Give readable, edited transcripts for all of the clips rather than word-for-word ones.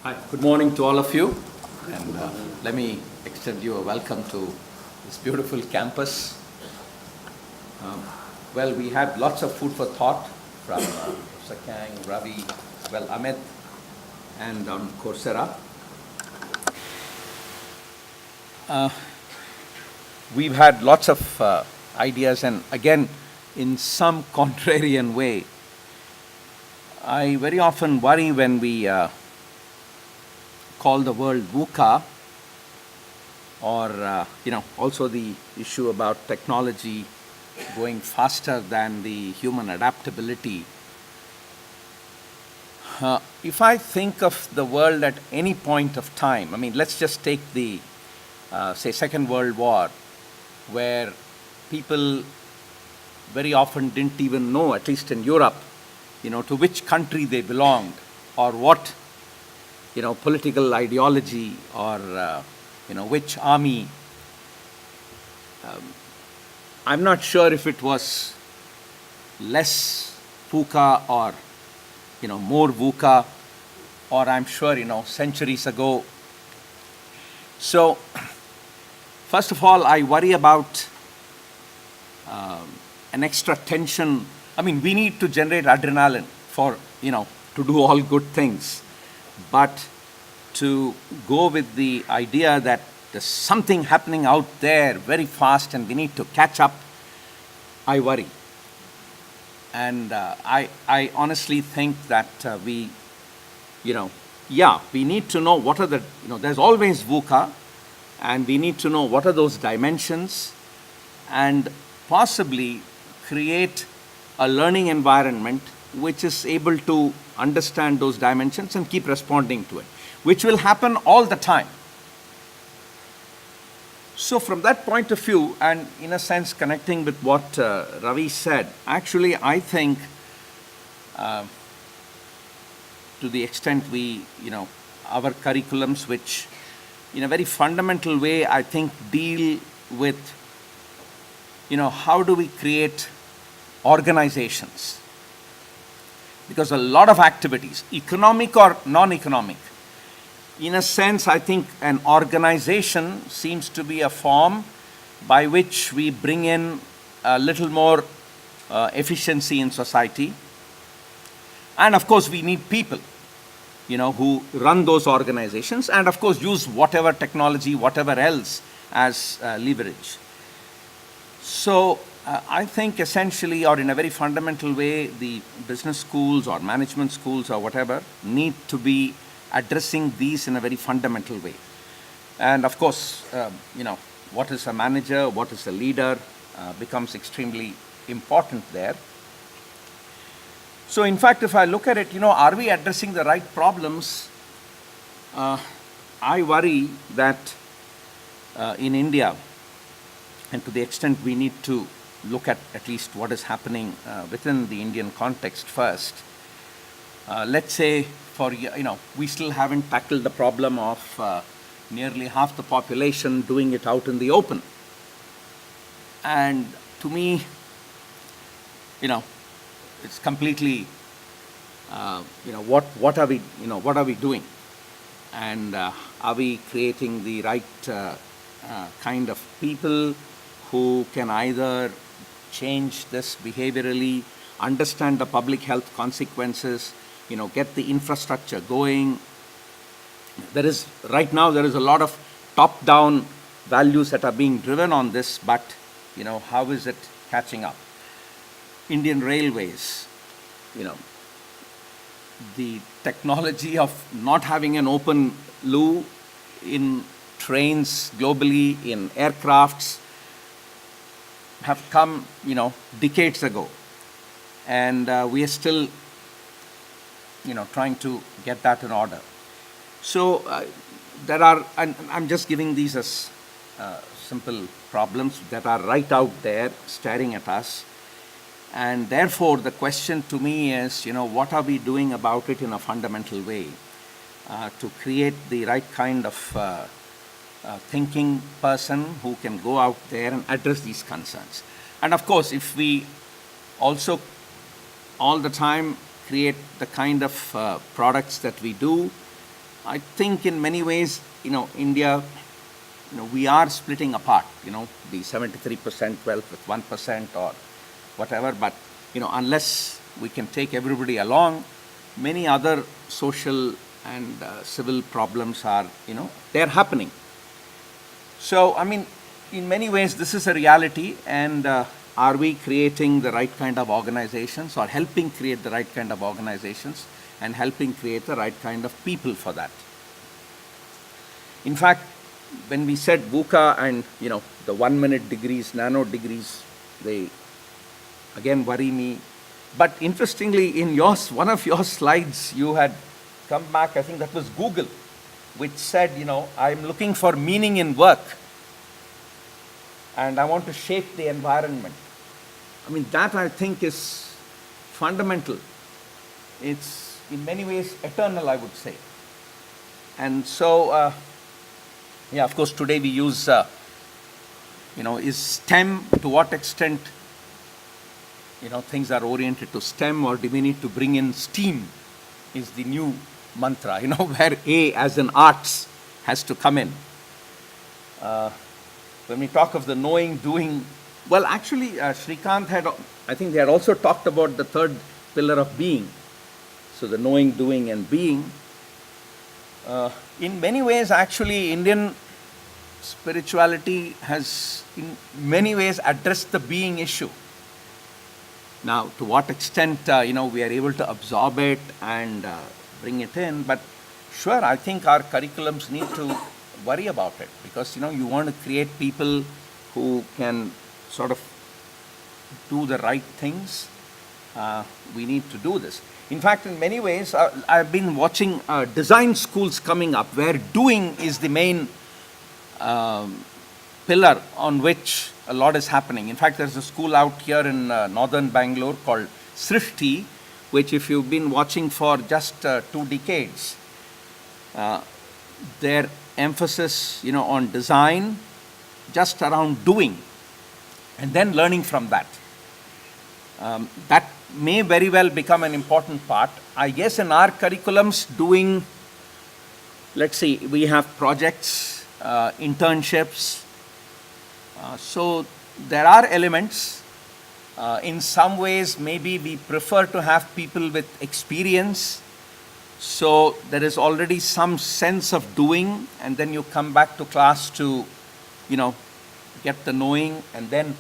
Hi, good morning to all of you, and let me extend you a welcome to this beautiful campus. Well, we had lots of food for thought from Professor Kang, Ravi, Amit, and on Coursera. We've had lots of ideas, and again, in some contrarian way, I very often worry when we call the world VUCA, or also the issue about technology going faster than the human adaptability. If I think of the world at any point of time, let's just take the, say, Second World War, where people very often didn't even know, at least in Europe, to which country they belonged, or what, political ideology, or, which army. I'm not sure if it was less VUCA or, more VUCA, or I'm sure, centuries ago. So, first of all, I worry about an extra tension. We need to generate adrenaline for, to do all good things. But to go with the idea that there's something happening out there very fast and we need to catch up, I worry. And I honestly think that we need to know what are the, there's always VUCA, and we need to know what are those dimensions, and possibly create a learning environment which is able to understand those dimensions and keep responding to it, which will happen all the time. So from that point of view, and in a sense connecting with what Ravi said, actually I think to the extent we, our curriculums, which in a very fundamental way, I think deal with, how do we create organizations? Because a lot of activities, economic or non-economic, in a sense, I think an organization seems to be a form by which we bring in a little more efficiency in society. And of course, we need people, who run those organizations, and of course, use whatever technology, whatever else as leverage. So, I think essentially, or in a very fundamental way, the business schools or management schools or whatever need to be addressing these in a very fundamental way. And of course, what is a manager, what is a leader becomes extremely important there. So in fact, if I look at it, are we addressing the right problems? I worry that in India, and to the extent we need to look at least what is happening within the Indian context first. Let's say we still haven't tackled the problem of nearly half the population doing it out in the open. And to me, it's completely, what are we doing? And are we creating the right kind of people who can either change this behaviorally, understand the public health consequences, get the infrastructure going. Right now there is a lot of top-down values that are being driven on this, but how is it catching up? Indian Railways, the technology of not having an open loo in trains globally, in aircrafts, have come, decades ago. And we are still, trying to get that in order. So I'm just giving these as simple problems that are right out there staring at us. And therefore, the question to me is, what are we doing about it in a fundamental way to create the right kind of thinking person who can go out there and address these concerns. And of course, if we also all the time create the kind of products that we do, I think in many ways, India, we are splitting apart, the 73% wealth with 1% or whatever, but, unless we can take everybody along, many other social and civil problems are, they're happening. So, I mean, in many ways, this is a reality, and are we creating the right kind of organizations or helping create the right kind of organizations and helping create the right kind of people for that? In fact, when we said VUCA and, the 1 minute degrees, nano degrees, they again worry me. But interestingly, in one of your slides, you had come back, I think that was Google, which said, I'm looking for meaning in work and I want to shape the environment. I mean, that I think is fundamental. It's in many ways eternal, I would say. And so, of course, today we use, is STEM, to what extent, things are oriented to STEM, or do we need to bring in STEAM is the new mantra, where A as in arts has to come in. When we talk of the knowing, doing, well, actually, Shrikant I think they had also talked about the third pillar of being. So the knowing, doing, and being. In many ways, actually, Indian spirituality has in many ways addressed the being issue. Now, to what extent, we are able to absorb it and bring it in, but sure, I think our curriculums need to worry about it, because, you want to create people who can sort of do the right things. We need to do this. In fact, in many ways, I've been watching design schools coming up where doing is the main pillar on which a lot is happening. In fact, there's a school out here in northern Bangalore called Srishti, which if you've been watching for just 2 decades, their emphasis, on design, just around doing, and then learning from that. That may very well become an important part. I guess in our curriculums, doing, let's see, we have projects, internships. So there are elements. In some ways, maybe we prefer to have people with experience. So there is already some sense of doing, and then you come back to class to, get the knowing, and then,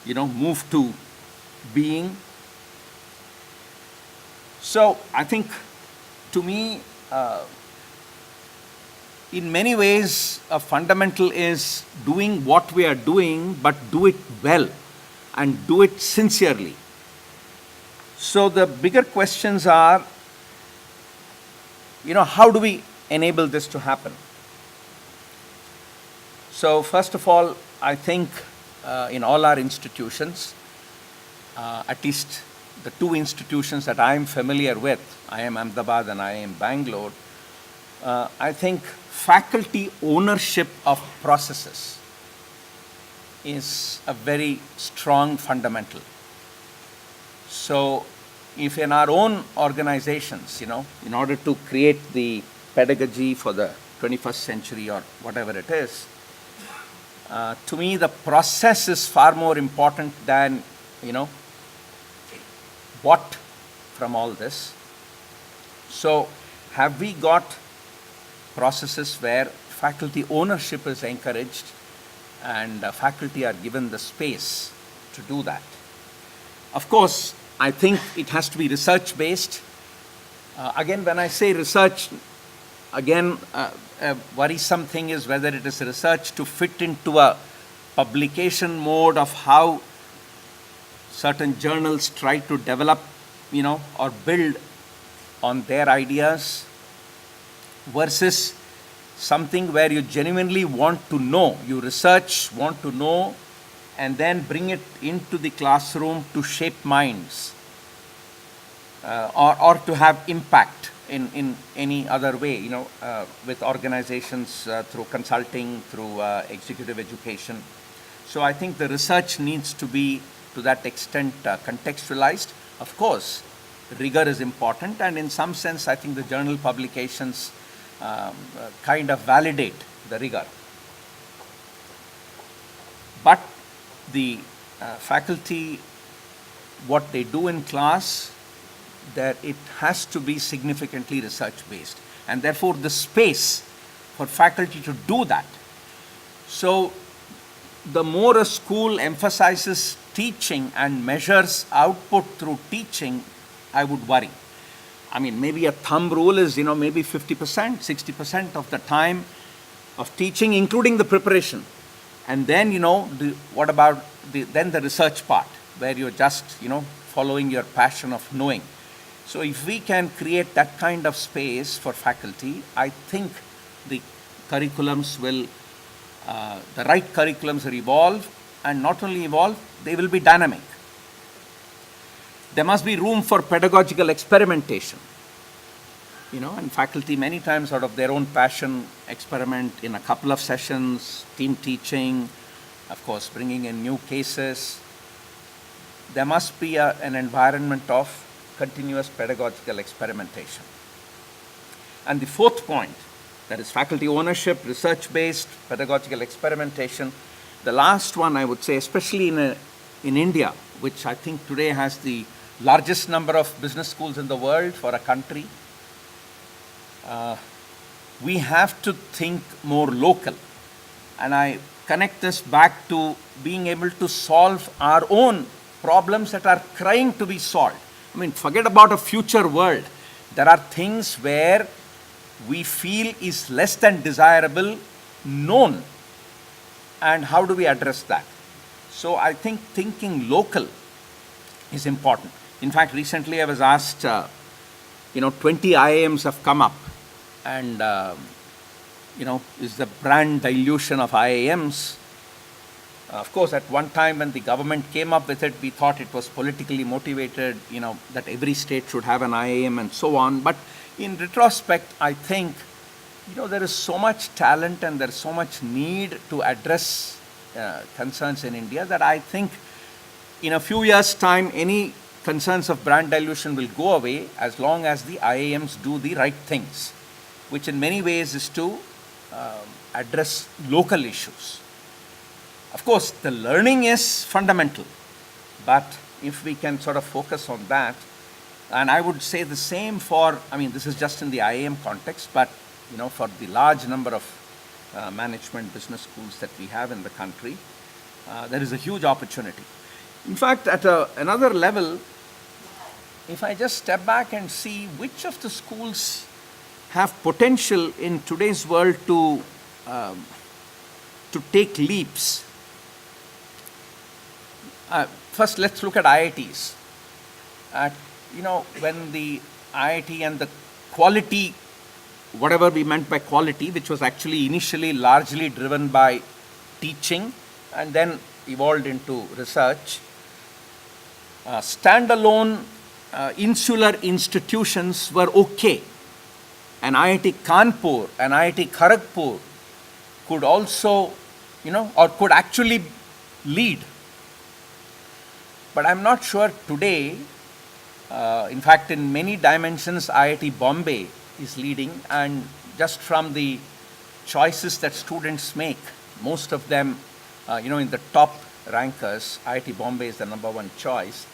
move to being. So I think, to me, in many ways, a fundamental is doing what we are doing, but do it well and do it sincerely. So the bigger questions are, how do we enable this to happen? So first of all, I think in all our institutions, at least the 2 institutions that I am familiar with, IIM Ahmedabad and IIM Bangalore, I think faculty ownership of processes is a very strong fundamental. So if in our own organizations, in order to create the pedagogy for the 21st century or whatever it is, to me the process is far more important than, what from all this. So have we got processes where faculty ownership is encouraged and faculty are given the space to do that? Of course, I think it has to be research-based. Again, when I say research, again, a worrisome thing is whether it is research to fit into a publication mode of how certain journals try to develop, or build on their ideas, versus something where you genuinely want to know, you research, want to know, and then bring it into the classroom to shape minds, or to have impact in any other way, with organizations, through consulting, through executive education. So I think the research needs to be, to that extent, contextualized. Of course, rigor is important, and in some sense, I think the journal publications kind of validate the rigor. But the faculty, what they do in class, that it has to be significantly research-based. And therefore, the space for faculty to do that. So, the more a school emphasizes teaching and measures output through teaching, I would worry. I mean, maybe a thumb rule is, maybe 50%, 60% of the time of teaching, including the preparation. And then, what about then the research part, where you're just, following your passion of knowing. So if we can create that kind of space for faculty, I think the curriculums will, the right curriculums will evolve, and not only evolve, they will be dynamic. There must be room for pedagogical experimentation. And faculty many times out of their own passion experiment in a couple of sessions, team teaching, of course, bringing in new cases. There must be an environment of continuous pedagogical experimentation. And the fourth point, that is faculty ownership, research-based pedagogical experimentation. The last one, I would say, especially in India, which I think today has the largest number of business schools in the world for a country, we have to think more local. And I connect this back to being able to solve our own problems that are crying to be solved. I mean, forget about a future world. There are things where we feel is less than desirable known. And how do we address that? So I think thinking local is important. In fact, recently I was asked, 20 IIMs have come up. And, is the brand dilution of IIMs. Of course, at one time when the government came up with it, we thought it was politically motivated, that every state should have an IIM and so on. But in retrospect, I think, there is so much talent and there is so much need to address concerns in India that I think in a few years' time, any concerns of brand dilution will go away as long as the IIMs do the right things, which in many ways is to address local issues. Of course, the learning is fundamental, but if we can sort of focus on that, and I would say the same for, this is just in the IIM context, but for the large number of management business schools that we have in the country, there is a huge opportunity. In fact, at another level, if I just step back and see which of the schools have potential in today's world to take leaps. First, let's look at IITs. When the IIT and the quality, whatever we meant by quality, which was actually initially largely driven by teaching and then evolved into research, standalone insular institutions were okay. And IIT Kanpur and IIT Kharagpur could also, or could actually lead. But I'm not sure today, in fact, in many dimensions, IIT Bombay is leading, and just from the choices that students make, most of them, in the top rankers, IIT Bombay is the number one choice.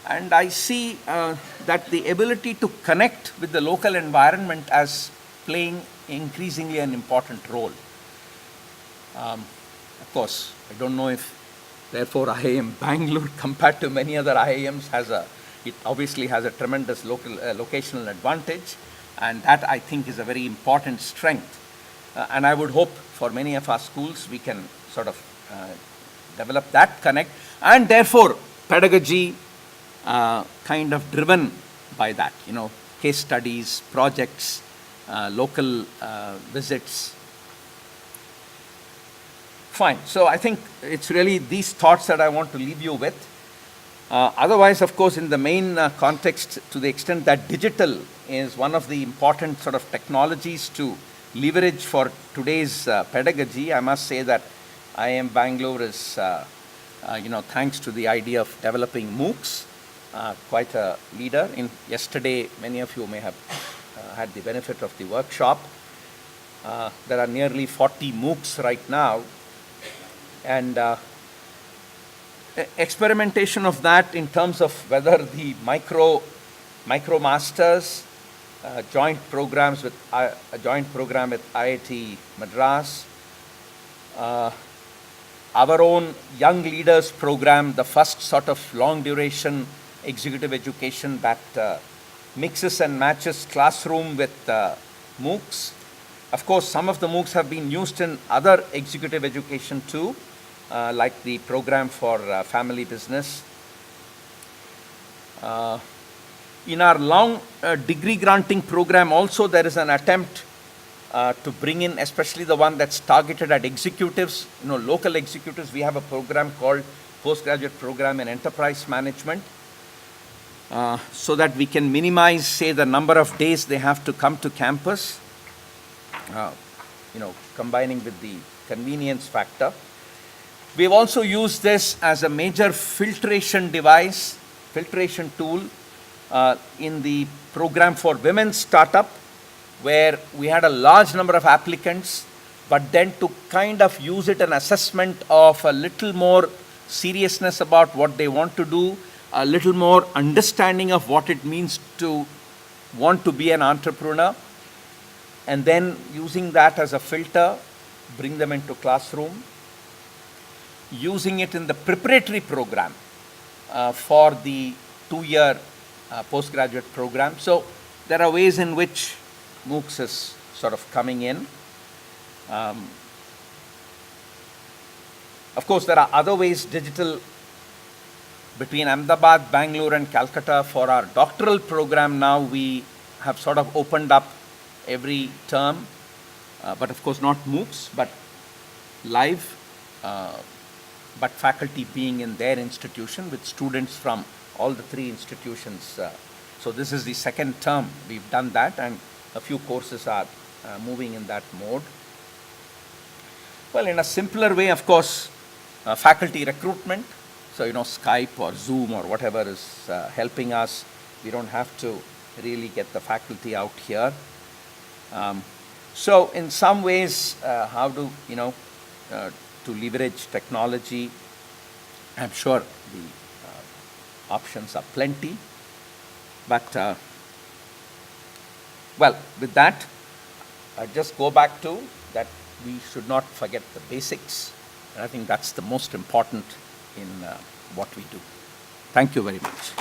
And I see that the ability to connect with the local environment as playing increasingly an important role. Of course, I don't know if, therefore, IIM Bangalore, compared to many other IIMs, it obviously has a tremendous locational advantage, and that I think is a very important strength. And I would hope for many of our schools we can sort of develop that connect, and therefore pedagogy kind of driven by that, case studies, projects, local visits. Fine. So I think it's really these thoughts that I want to leave you with. Otherwise, of course, in the main context, to the extent that digital is one of the important sort of technologies to leverage for today's pedagogy, I must say that IIM Bangalore is, thanks to the idea of developing MOOCs, quite a leader. Yesterday, many of you may have had the benefit of the workshop. There are nearly 40 MOOCs right now, and experimentation of that in terms of whether the micro masters, joint programs with a joint program with IIT Madras, our own Young Leaders program, the first sort of long duration executive education that mixes and matches classroom with MOOCs. Of course, some of the MOOCs have been used in other executive education too, like the program for family business. In our long degree granting program also, there is an attempt to bring in, especially the one that's targeted at executives, local executives. We have a program called Postgraduate Program in Enterprise Management, so that we can minimize, say, the number of days they have to come to campus, combining with the convenience factor. We've also used this as a major filtration tool in the program for women startup, where we had a large number of applicants, but then to kind of use it an assessment of a little more seriousness about what they want to do, a little more understanding of what it means to want to be an entrepreneur, and then using that as a filter, bring them into classroom, using it in the preparatory program for the 2-year postgraduate program. So there are ways in which MOOCs is sort of coming in. Of course, there are other ways digital between Ahmedabad, Bangalore and Calcutta. For our doctoral program now, we have sort of opened up every term, but of course not MOOCs, but live, but faculty being in their institution with students from all the 3 institutions. So this is the second term we've done that, and a few courses are moving in that mode. Well, in a simpler way, of course, faculty recruitment. So, Skype or Zoom or whatever is helping us. We don't have to really get the faculty out here. So in some ways, how to leverage technology, I'm sure the options are plenty. But, well, with that, I just go back to that we should not forget the basics. And I think that's the most important in what we do. Thank you very much.